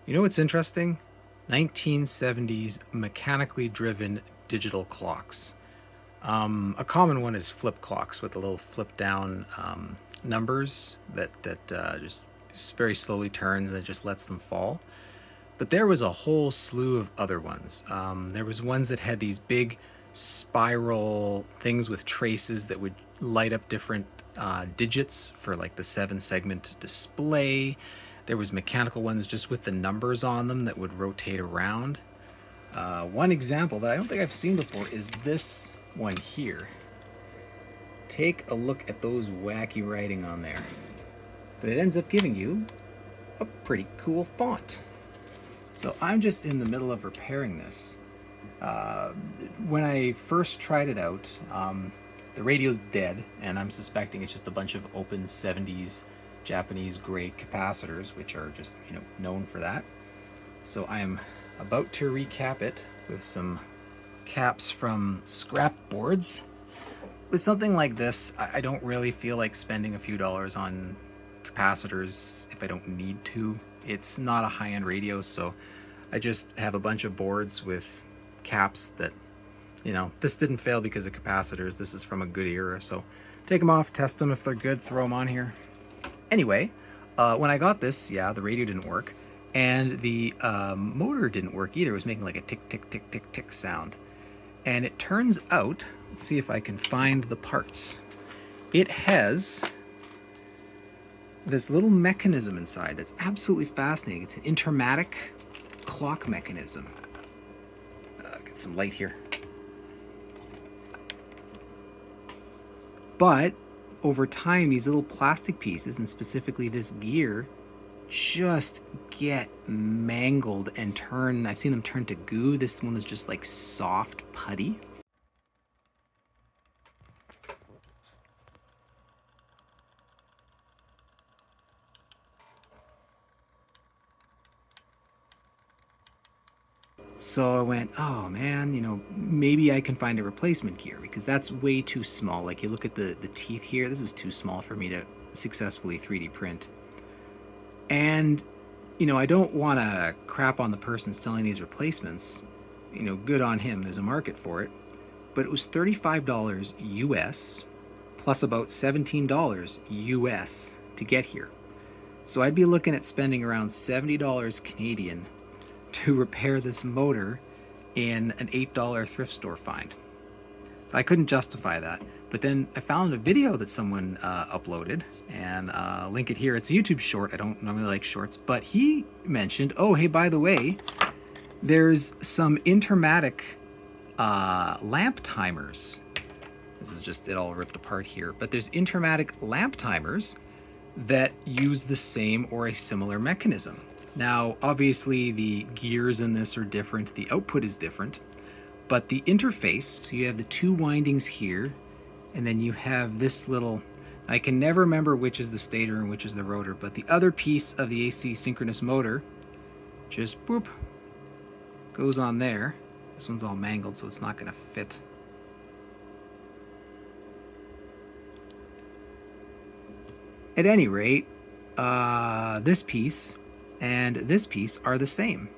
You know what's interesting? 1970s mechanically driven digital clocks. A common one is flip clocks with the little flip down numbers that just very slowly turns and it just lets them fall. But there was a whole slew of other ones. There was ones that had these big spiral things with traces that would light up different digits for like the 7 segment display. There was mechanical ones just with the numbers on them that would rotate around. One example that I don't think I've seen before is this one here. Take a look at those wacky writing on there. But it ends up giving you a pretty cool font. So I'm just in the middle of repairing this. When I first tried it out, the radio's dead, and I'm suspecting it's just a bunch of open 70s Japanese grade capacitors, which are just, known for that. So I am about to recap it with some caps from scrap boards. With something like this, I don't really feel like spending a few dollars on capacitors if I don't need to. It's not a high-end radio, so I just have a bunch of boards with caps that, this didn't fail because of capacitors. This is from a good era, so take them off, test them. If they're good, throw them on here. Anyway, when I got this, the radio didn't work, and the motor didn't work either. It was making like a tick, tick, tick, tick, tick sound. And it turns out, let's see if I can find the parts. It has this little mechanism inside that's absolutely fascinating. It's an intermatic clock mechanism. Get some light here. But over time, these little plastic pieces, and specifically this gear, just get mangled and turn. I've seen them turn to goo. This one is just like soft putty. So I went, oh man, maybe I can find a replacement gear, because that's way too small. Like, you look at the teeth here, this is too small for me to successfully 3D print. And, I don't want to crap on the person selling these replacements. Good on him, there's a market for it. But it was $35 US, plus about $17 US to get here. So I'd be looking at spending around $70 Canadian to repair this motor in an $8 thrift store find. So I couldn't justify that. But then I found a video that someone uploaded, and link it here. It's a YouTube short. I don't normally like shorts, but he mentioned, oh, hey, by the way, there's some intermatic lamp timers. This is just it all ripped apart here. But there's intermatic lamp timers that use the same or a similar mechanism. Now, obviously, the gears in this are different. The output is different. But the interface, so you have the two windings here, and then you have this little, I can never remember which is the stator and which is the rotor, but the other piece of the AC synchronous motor just boop goes on there. This one's all mangled, so it's not going to fit. At any rate, this piece and this piece are the same.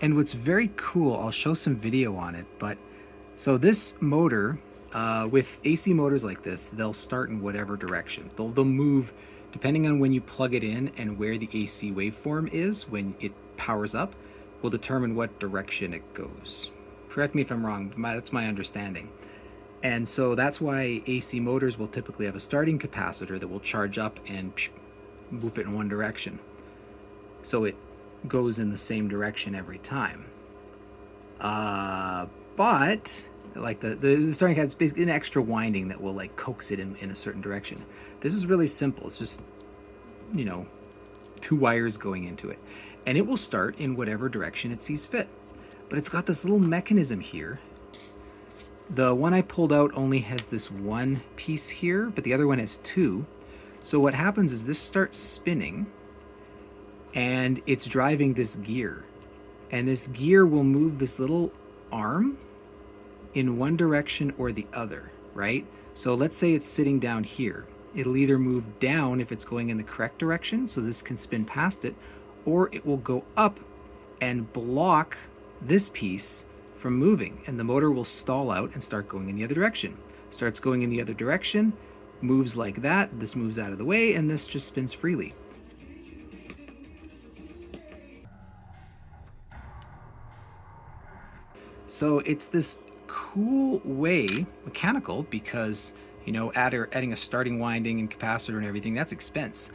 And what's very cool, I'll show some video on it, but so this motor, with AC motors like this, they'll start in whatever direction. They'll move depending on when you plug it in, and where the AC waveform is when it powers up will determine what direction it goes. Correct me if I'm wrong, but that's my understanding. And so that's why AC motors will typically have a starting capacitor that will charge up and move it in one direction. So it goes in the same direction every time. But like the starting cap is basically an extra winding that will like coax it in a certain direction. This is really simple. It's just, 2 wires going into it. And it will start in whatever direction it sees fit. But it's got this little mechanism here. The one I pulled out only has this one piece here, but the other one has 2. So what happens is this starts spinning, and it's driving this gear. And this gear will move this little arm in one direction or the other, right? So let's say it's sitting down here. It'll either move down if it's going in the correct direction, so this can spin past it, or it will go up and block this piece from moving, and the motor will stall out and start going in the other direction. Starts going in the other direction, moves like that, this moves out of the way, and this just spins freely. So it's this cool way, mechanical, because, you know, adding a starting winding and capacitor and everything, that's expense.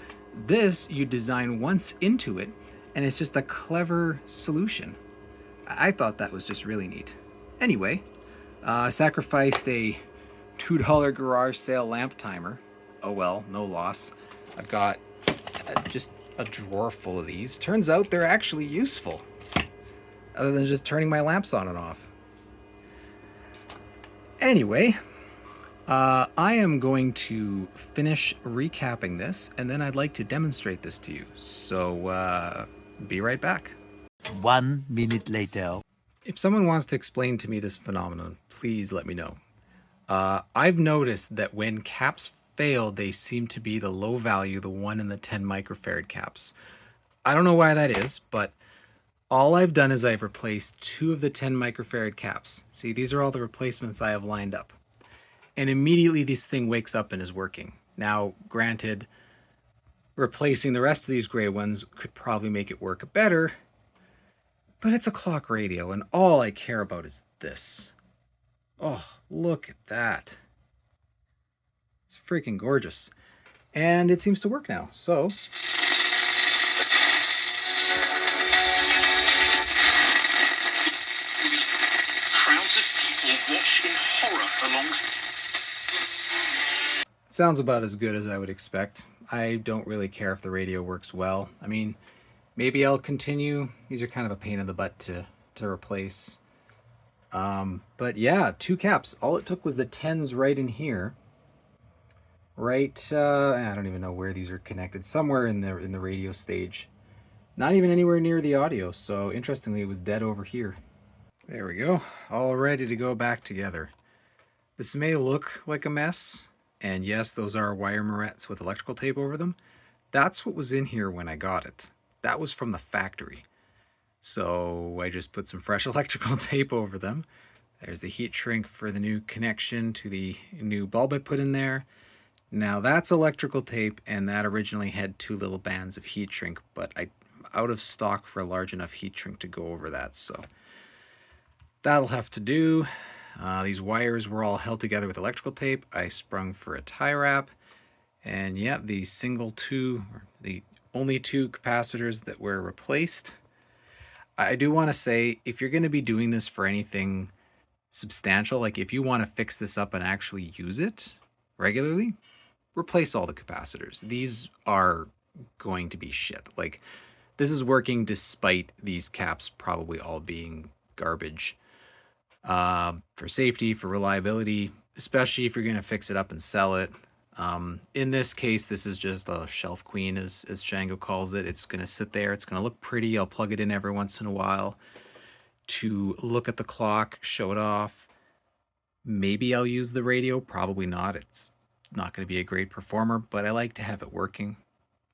This you design once into it, and it's just a clever solution. I thought that was just really neat. Anyway, I sacrificed a $2 garage sale lamp timer. Oh well, no loss. I've got just a drawer full of these. Turns out they're actually useful, other than just turning my lamps on and off. Anyway, I am going to finish recapping this, and then I'd like to demonstrate this to you. So, be right back. 1 minute later. If someone wants to explain to me this phenomenon, please let me know. I've noticed that when caps fail, they seem to be the low value, the 1 and the 10 microfarad caps. I don't know why that is, but all I've done is I've replaced 2 of the 10 microfarad caps. See, these are all the replacements I have lined up. And immediately this thing wakes up and is working. Now, granted, replacing the rest of these gray ones could probably make it work better, but it's a clock radio, and all I care about is this. Oh, look at that. It's freaking gorgeous. And it seems to work now, so... Crowds of people watch in horror alongside. Sounds about as good as I would expect. I don't really care if the radio works well. I mean, maybe I'll continue. These are kind of a pain in the butt to replace. But yeah, 2 caps. All it took was the 10s right in here. Right, I don't even know where these are connected. Somewhere in the radio stage. Not even anywhere near the audio, so interestingly it was dead over here. There we go, all ready to go back together. This may look like a mess, and yes, those are wire morettes with electrical tape over them. That's what was in here when I got it. That was from the factory. So I just put some fresh electrical tape over them. There's the heat shrink for the new connection to the new bulb I put in there. Now that's electrical tape, and that originally had 2 little bands of heat shrink, but I'm out of stock for a large enough heat shrink to go over that, so that'll have to do. These wires were all held together with electrical tape. I sprung for a tie wrap, and yeah, the only 2 capacitors that were replaced. I do want to say, if you're going to be doing this for anything substantial, like if you want to fix this up and actually use it regularly, replace all the capacitors. These are going to be shit. Like, this is working despite these caps probably all being garbage. For safety, for reliability, especially if you're going to fix it up and sell it. In this case, this is just a shelf queen, as Shango calls it. It's going to sit there. It's going to look pretty. I'll plug it in every once in a while to look at the clock, show it off. Maybe I'll use the radio. Probably not. It's not going to be a great performer, but I like to have it working.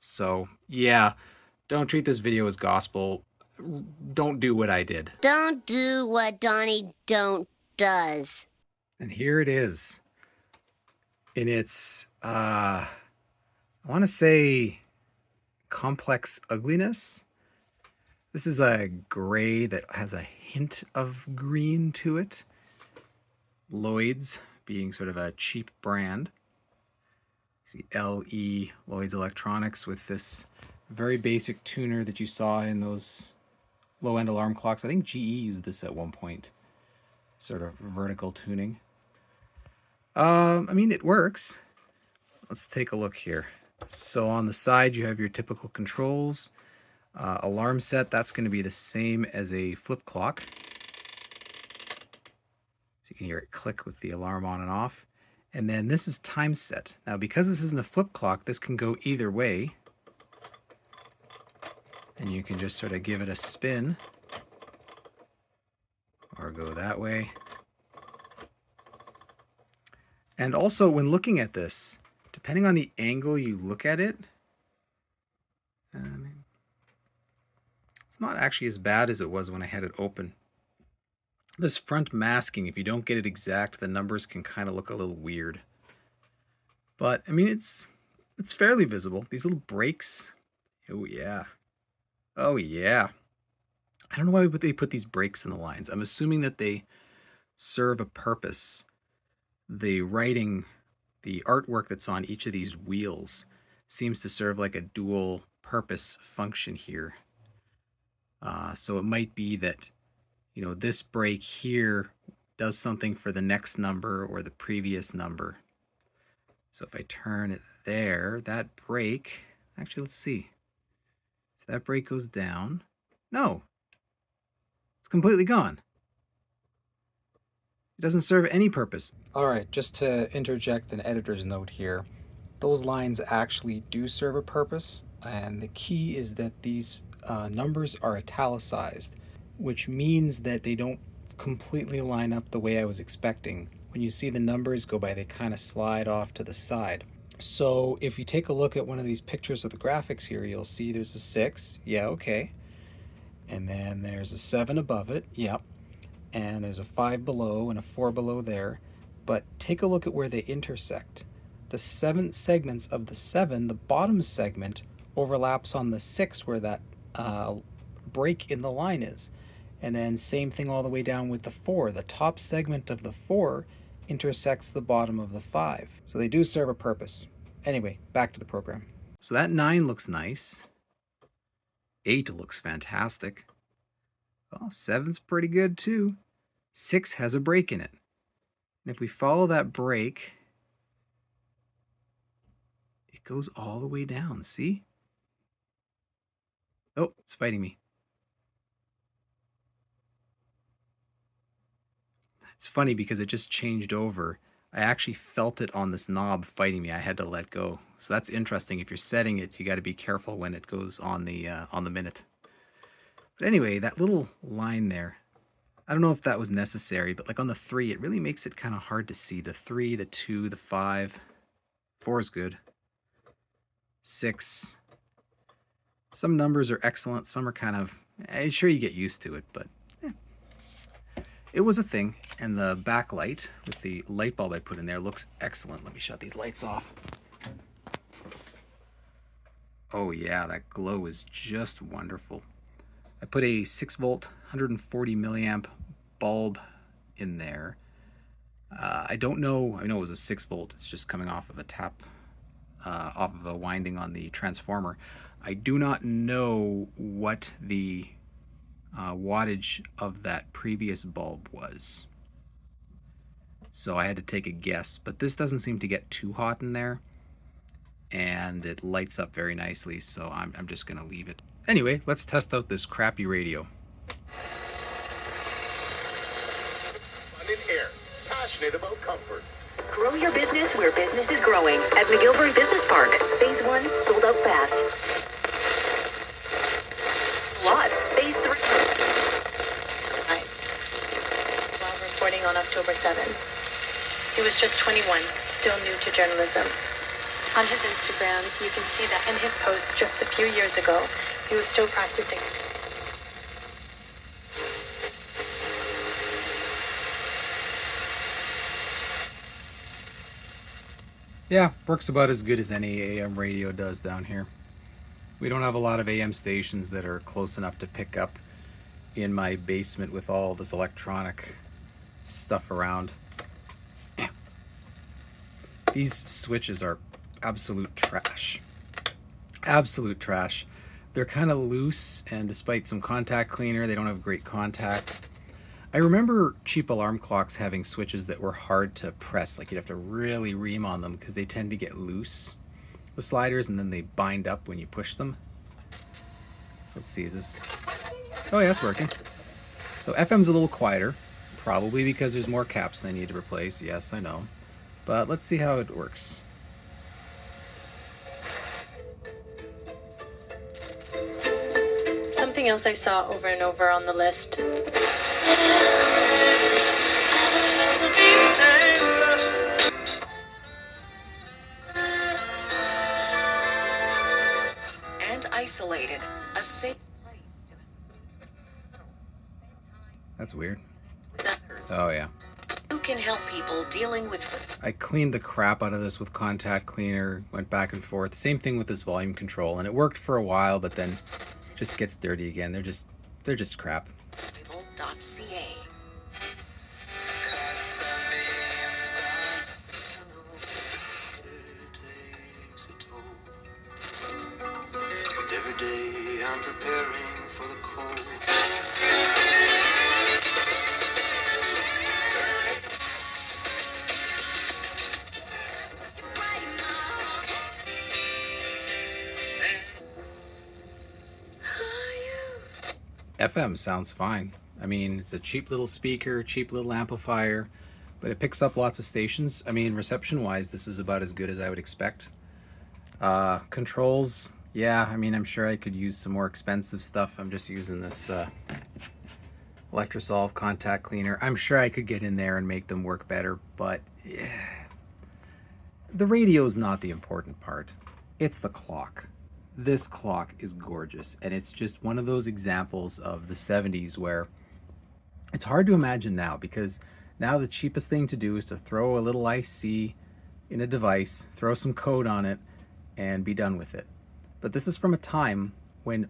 So yeah, don't treat this video as gospel. Don't do what I did. Don't do what Donnie don't does. And here it is. In its, I want to say, complex ugliness. This is a gray that has a hint of green to it. Lloyds being sort of a cheap brand. See LE, Lloyds Electronics, with this very basic tuner that you saw in those low-end alarm clocks. I think GE used this at one point. Sort of vertical tuning. I mean, it works. Let's take a look here. So on the side, you have your typical controls. Alarm set, that's going to be the same as a flip clock. So you can hear it click with the alarm on and off. And then this is time set. Now, because this isn't a flip clock, this can go either way. And you can just sort of give it a spin. Or go that way. And also, when looking at this, depending on the angle you look at it, It's not actually as bad as it was when I had it open. This front masking, if you don't get it exact, the numbers can kind of look a little weird. But, I mean, it's fairly visible. These little breaks. Oh, yeah. Oh, yeah. I don't know why they put these breaks in the lines. I'm assuming that they serve a purpose. The writing, the artwork that's on each of these wheels seems to serve like a dual purpose function here. So it might be that, you know, this break here does something for the next number or the previous number. So if I turn it there, that break, actually, let's see. So that break goes down. No, it's completely gone. It doesn't serve any purpose. All right, just to interject an editor's note here, those lines actually do serve a purpose, and the key is that these numbers are italicized, which means that they don't completely line up the way I was expecting. When you see the numbers go by, they kind of slide off to the side. So if you take a look at one of these pictures of the graphics here, you'll see there's a 6, yeah, okay. And then there's a 7 above it, yep. And there's a 5 below and a 4 below there. But take a look at where they intersect. The 7 segments of the 7, the bottom segment overlaps on the 6 where that break in the line is. And then same thing all the way down with the 4. The top segment of the 4 intersects the bottom of the 5. So they do serve a purpose. Anyway, back to the program. So that 9 looks nice. 8 looks fantastic. Well, 7's pretty good too. 6 has a break in it. And if we follow that break, it goes all the way down, see? Oh, it's fighting me. It's funny because it just changed over. I actually felt it on this knob fighting me. I had to let go. So that's interesting. If you're setting it, you got to be careful when it goes on the minute. But anyway, that little line there, I don't know if that was necessary, but like on the 3, it really makes it kind of hard to see. The 3, the 2, the 5. 4 is good. 6. Some numbers are excellent. Some are kind of, sure you get used to it, but it was a thing. And the backlight with the light bulb I put in there looks excellent. Let me shut these lights off. Oh yeah, that glow is just wonderful. I put a 6 volt, 140 milliamp bulb in there. I don't know, I know it was a 6 volt. It's just coming off of a tap, off of a winding on the transformer. I do not know what the wattage of that previous bulb was. So I had to take a guess, but this doesn't seem to get too hot in there, and it lights up very nicely, so I'm just gonna leave it. Anyway, let's test out this crappy radio. I'm in here, passionate about comfort. Grow your business where business is growing at McGilvery Business Park. Phase 1 sold out fast. Lot. Phase 3. While reporting on October 7th. He was just 21, still new to journalism. On his Instagram, you can see that in his post just a few years ago, he was still practicing. Yeah, works about as good as any AM radio does down here. We don't have a lot of AM stations that are close enough to pick up in my basement with all this electronic stuff around. These switches are absolute trash. Absolute trash. They're kind of loose, and despite some contact cleaner, they don't have great contact. I remember cheap alarm clocks having switches that were hard to press, like you'd have to really ream on them because they tend to get loose, the sliders, and then they bind up when you push them. So let's see, is this... Oh yeah, it's working. So FM's a little quieter, probably because there's more caps than I need to replace. Yes, I know. But let's see how it works. Something else I saw over and over on the list. And isolated. A safe place. That's weird. Oh, yeah. Who can help people dealing with... I cleaned the crap out of this with contact cleaner, went back and forth. Same thing with this volume control, and it worked for a while, but then just gets dirty again. They're just crap. .ca. And every day I'm preparing for the cold. FM sounds fine. I mean, it's a cheap little speaker, cheap little amplifier, but it picks up lots of stations. I mean, reception-wise, this is about as good as I would expect. Controls, yeah, I mean, I'm sure I could use some more expensive stuff. I'm just using this Electrosolve contact cleaner. I'm sure I could get in there and make them work better, but yeah. The radio's not the important part. It's the clock. This clock is gorgeous, and it's just one of those examples of the 70s where it's hard to imagine now, because now the cheapest thing to do is to throw a little IC in a device, throw some code on it, and be done with it. But this is from a time when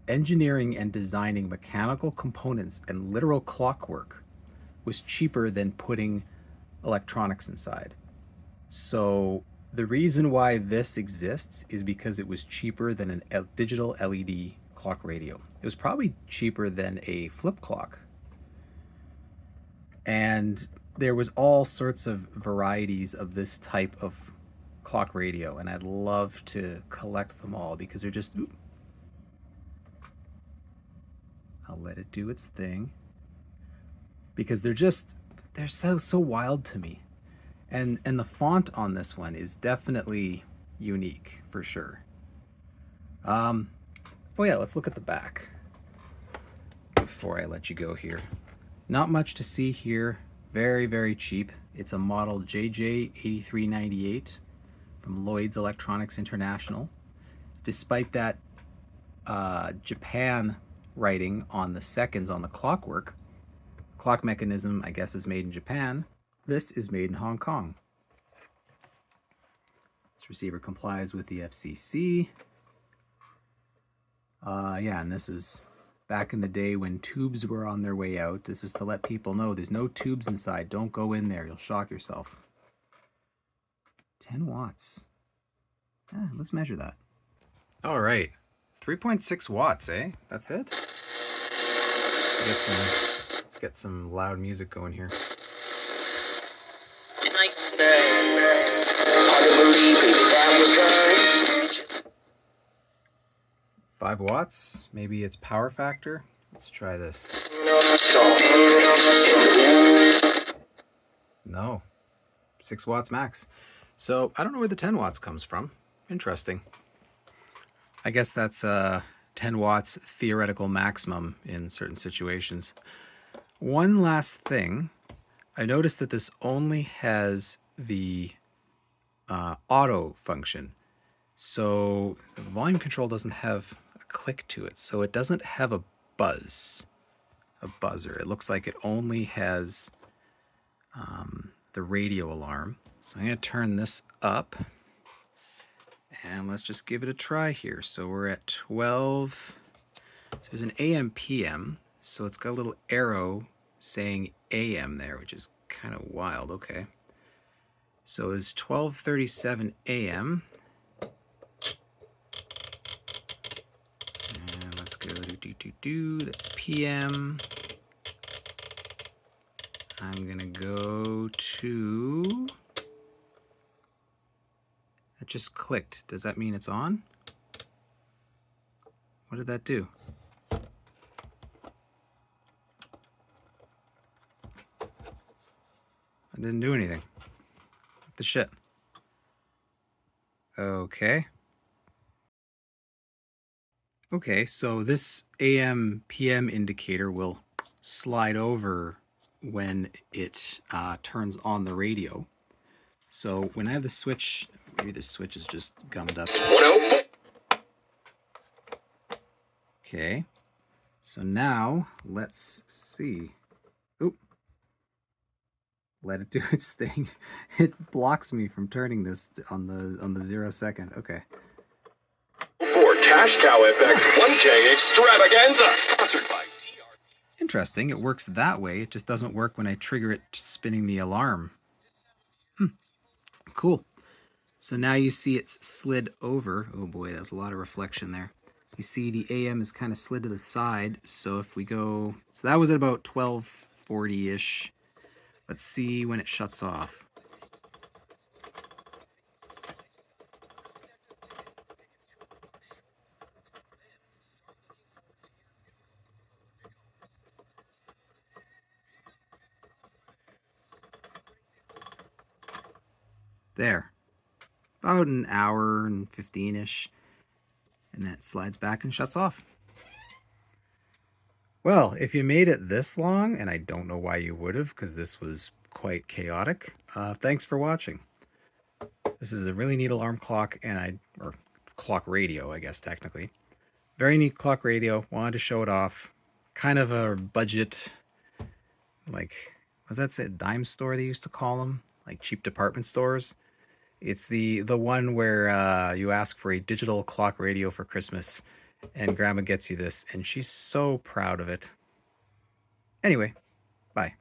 engineering and designing mechanical components and literal clockwork was cheaper than putting electronics inside. So the reason why this exists is because it was cheaper than a digital LED clock radio. It was probably cheaper than a flip clock. And there was all sorts of varieties of this type of clock radio, and I'd love to collect them all because they're just... Ooh. I'll let it do its thing. Because they're so wild to me. And the font on this one is definitely unique, for sure. Oh yeah, let's look at the back before I let you go here. Not much to see here. Very, very cheap. It's a model JJ-8398 from Lloyds Electronics International. Despite that Japan writing on the seconds on the clockwork, clock mechanism, I guess, is made in Japan. This is made in Hong Kong. This receiver complies with the FCC. Yeah, and this is back in the day when tubes were on their way out. This is to let people know there's no tubes inside. Don't go in there. You'll shock yourself. 10 watts. Let's measure that. All right. 3.6 watts, eh? That's it? Let's get some loud music going here. 5 watts. Maybe it's power factor. Let's try this. No. 6 watts max. So I don't know where the 10 watts comes from. Interesting. I guess that's 10 watts theoretical maximum in certain situations. One last thing. I noticed that this only has the auto function. So the volume control doesn't have a click to it. So it doesn't have a buzzer. It looks like it only has the radio alarm. So I'm going to turn this up. And let's just give it a try here. So we're at 12. So there's an AM PM. So it's got a little arrow saying AM there, which is kind of wild. Okay. So it's 12:37 AM. And let's go do. That's PM. I'm gonna go to... It just clicked. Does that mean it's on? What did that do? I didn't do anything. What the shit? Okay. Okay, so this AM PM indicator will slide over when it turns on the radio. So when I have the switch, maybe the switch is just gummed up. Okay. So now let's see. Oop. Let it do its thing. It blocks me from turning this on the 0 second. Okay. For Cash Cow FX 1K Extravaganza, sponsored by TR. Interesting. It works that way. It just doesn't work when I trigger it spinning the alarm. Cool. So now you see it's slid over. Oh boy, there's a lot of reflection there. You see the AM is kind of slid to the side. So if we go, so that was at about 1240-ish. Let's see when it shuts off. There. About an hour and 15-ish. And then it slides back and shuts off. Well, if you made it this long, and I don't know why you would have, because this was quite chaotic, thanks for watching. This is a really neat alarm clock, or clock radio, I guess, technically. Very neat clock radio. Wanted to show it off. Kind of a budget, like, what does that say? Dime store they used to call them? Like cheap department stores. It's the one where you ask for a digital clock radio for Christmas, and Grandma gets you this, and she's so proud of it. Anyway, bye.